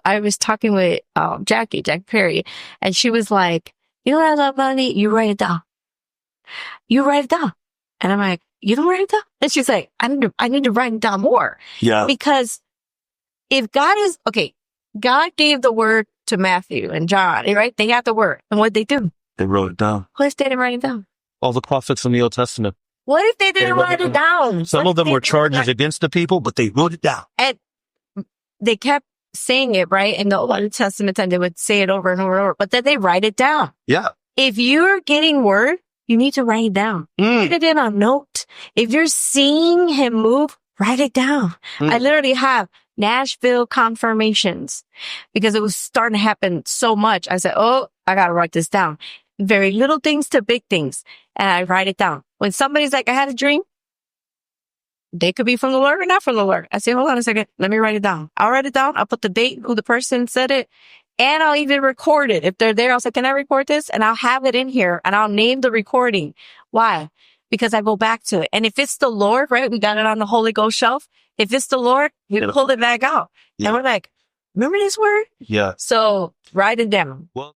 I was talking with Jack Perry, and she was like, you know what I love about it? You write it down. You write it down. And I'm like, you don't write it down? And she's like, I need to write it down more. Yeah. Because if God gave the word to Matthew and John, right? They got the word. And what'd they do? They wrote it down. What if they didn't write it down? All the prophets in the Old Testament. What if they didn't write it down? Some of them were charges against the people, but they wrote it down. And they kept saying it, right? In the Old Testament, and they would say it over and over and over, but then they write it down. Yeah. If you're getting word, you need to write it down. Write it in a note. If you're seeing him move, write it down. I literally have Nashville confirmations because it was starting to happen so much. I said, oh, I got to write this down. Very little things to big things. And I write it down. When somebody's like, I had a dream, they could be from the Lord or not from the Lord. I say, hold on a second. Let me write it down. I'll write it down. I'll put the date, who the person said it, and I'll even record it. If they're there, I'll say, can I record this? And I'll have it in here and I'll name the recording. Why? Because I go back to it. And if it's the Lord, right? We got it on the Holy Ghost shelf. If it's the Lord, we pull it back out. And we're like, remember this word? Yeah. So write it down. Well,